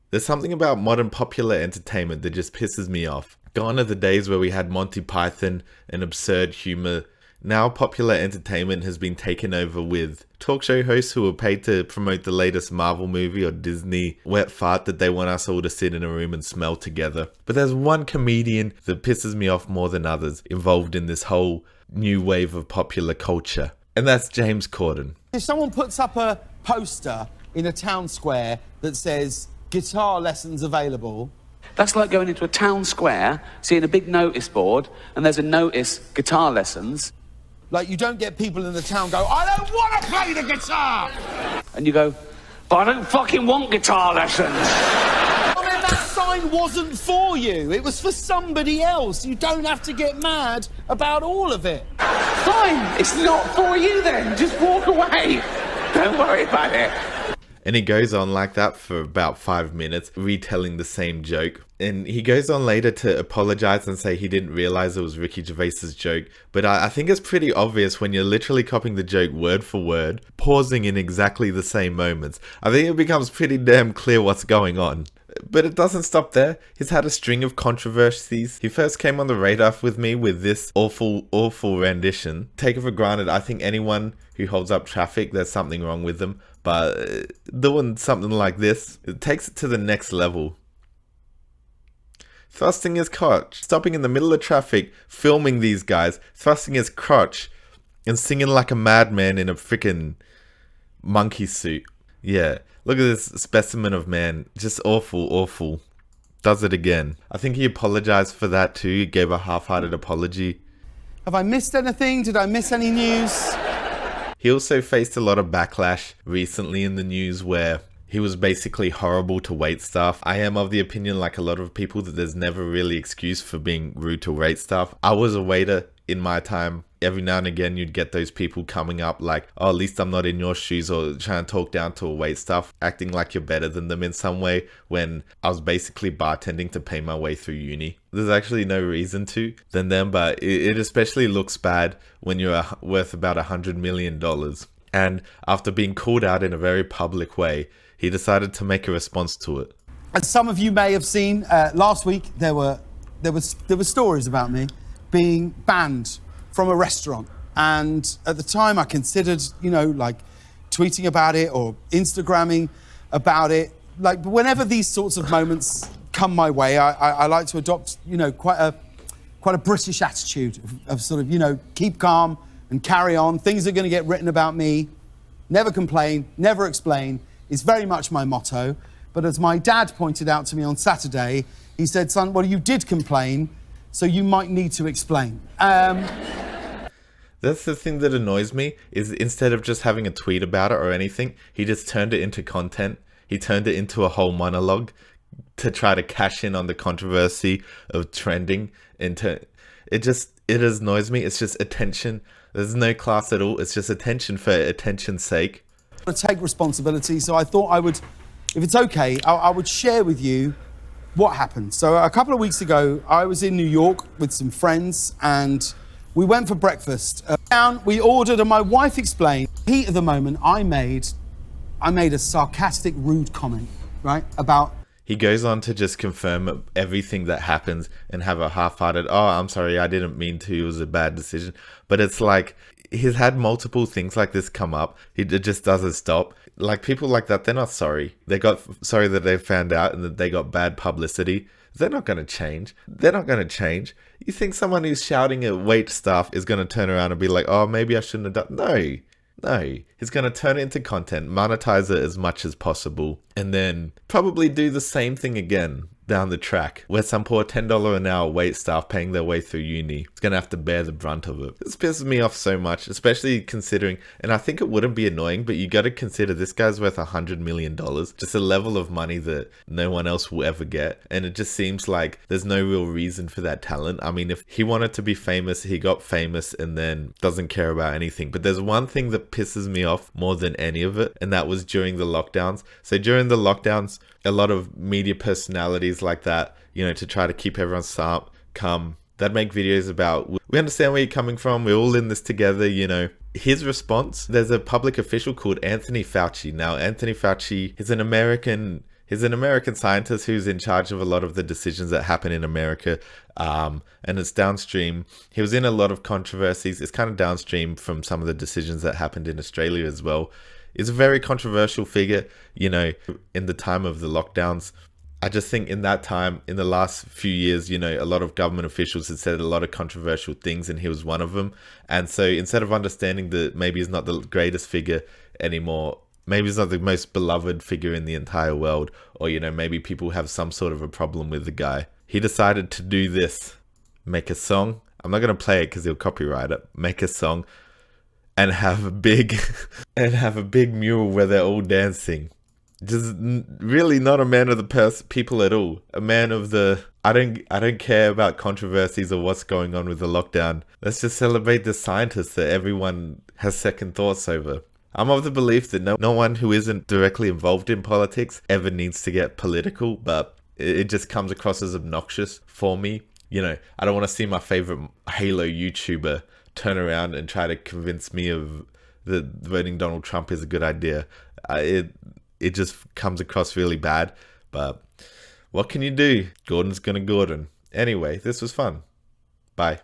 There's something about modern popular entertainment that just pisses me off. Gone are the days where we had Monty Python and absurd humor. Now popular entertainment has been taken over with talk show hosts who are paid to promote the latest Marvel movie or Disney wet fart that they want us all to sit in a room and smell together. But there's one comedian that pisses me off more than others involved in this whole new wave of popular culture. And that's James Corden. If someone puts up a poster in a town square that says guitar lessons available, that's like going into a town square, seeing a big notice board, and there's a notice, guitar lessons. like you don't get people in the town go, I don't want to play the guitar! And you go, but I don't fucking want guitar lessons. I mean, that sign wasn't for you. It was for somebody else. You don't have to get mad about all of it. Fine, it's not for you then. Just walk away. Don't worry about it. And he goes on like that for about 5 minutes, retelling the same joke. And he goes on later to apologize and say he didn't realize it was Ricky Gervais's joke. But I think it's pretty obvious when you're literally copying the joke word for word, pausing in exactly the same moments. I think it becomes pretty damn clear what's going on. But it doesn't stop there. He's had a string of controversies. He first came on the radar with me with this awful rendition. Take it for granted, I think anyone who holds up traffic, there's something wrong with them. But doing something like this, it takes it to the next level. Thrusting his crotch, stopping in the middle of traffic, filming these guys, thrusting his crotch, and singing like a madman in a freaking monkey suit. Yeah, look at this specimen of man. Just awful. Does it again. I think he apologized for that too. He gave a half-hearted apology. Have I missed anything? Did I miss any news? He also faced a lot of backlash recently in the news where he was basically horrible to wait staff. I am of the opinion, like a lot of people, that there's never really excuse for being rude to wait staff. I was a waiter in my time. Every now and again you'd get those people coming up like, oh, at least I'm not in your shoes, or trying to talk down to a wait staff, acting like you're better than them in some way, when I was basically bartending to pay my way through uni. There's actually no reason to than them, but it especially looks bad when you're worth about $100 million. And after being called out in a very public way, he decided to make a response to it. As some of you may have seen, last week there were stories about me being banned from a restaurant, and at the time I considered, like tweeting about it or Instagramming about it. Like whenever these sorts of moments come my way, I like to adopt, quite a British attitude of sort of, keep calm and carry on. Things are going to get written about me. Never complain, never explain. It's very much my motto. But as my dad pointed out to me on Saturday, he said, son, well, you did complain, so you might need to explain. That's the thing that annoys me, is instead of just having a tweet about it or anything, he just turned it into content. He turned it into a whole monologue to try to cash in on the controversy of trending. It annoys me. It's just attention. There's no class at all. It's just attention for attention's sake. I take responsibility, so I thought I would, if it's okay, I would share with you what happened. So a couple of weeks ago, I was in New York with some friends, and we went for breakfast. We ordered, and my wife explained, heat of the moment, I made a sarcastic, rude comment, right, about... He goes on to just confirm everything that happens and have a half-hearted, oh, I'm sorry, I didn't mean to, it was a bad decision. But it's like, he's had multiple things like this come up. It just doesn't stop. Like, people like that, they're not sorry. They got sorry that they found out and that they got bad publicity. They're not going to change. They're not going to change. You think someone who's shouting at wait staff is going to turn around and be like, oh, maybe I shouldn't have done... No, he's going to turn it into content, monetize it as much as possible, and then probably do the same thing again down the track, where some poor $10 an hour wait staff paying their way through uni is going to have to bear the brunt of it. This pisses me off so much, especially considering, and I think it wouldn't be annoying, but you got to consider this guy's worth $100 million, just a level of money that no one else will ever get, and it just seems like there's no real reason for that talent. I mean, if he wanted to be famous, he got famous and then doesn't care about anything. But there's one thing that pisses me off more than any of it, and that was during the lockdowns. So during the lockdowns, a lot of media personalities like that, to try to keep everyone calm, they'd make videos about, we understand where you're coming from, we're all in this together, His response, there's a public official called Anthony Fauci. Now, Anthony Fauci is an American He's an American scientist who's in charge of a lot of the decisions that happen in America, and it's downstream. He was in a lot of controversies. It's kind of downstream from some of the decisions that happened in Australia as well. He's a very controversial figure, you know, in the time of the lockdowns. I just think in that time, in the last few years, you know, a lot of government officials had said a lot of controversial things, and he was one of them. And so instead of understanding that maybe he's not the greatest figure anymore, maybe he's not the most beloved figure in the entire world, or, you know, maybe people have some sort of a problem with the guy, he decided to do this. Make a song. I'm not going to play it because he'll copyright it. Make a song and have a big mural where they're all dancing. Just really not a man of the people at all. A man of the, I don't care about controversies or what's going on with the lockdown. Let's just celebrate the scientists that everyone has second thoughts over. I'm of the belief that no one who isn't directly involved in politics ever needs to get political, but it just comes across as obnoxious for me. You know, I don't want to see my favorite Halo YouTuber turn around and try to convince me of that voting Donald Trump is a good idea. It just comes across really bad, but what can you do? Gordon's gonna Gordon. Anyway, this was fun. Bye.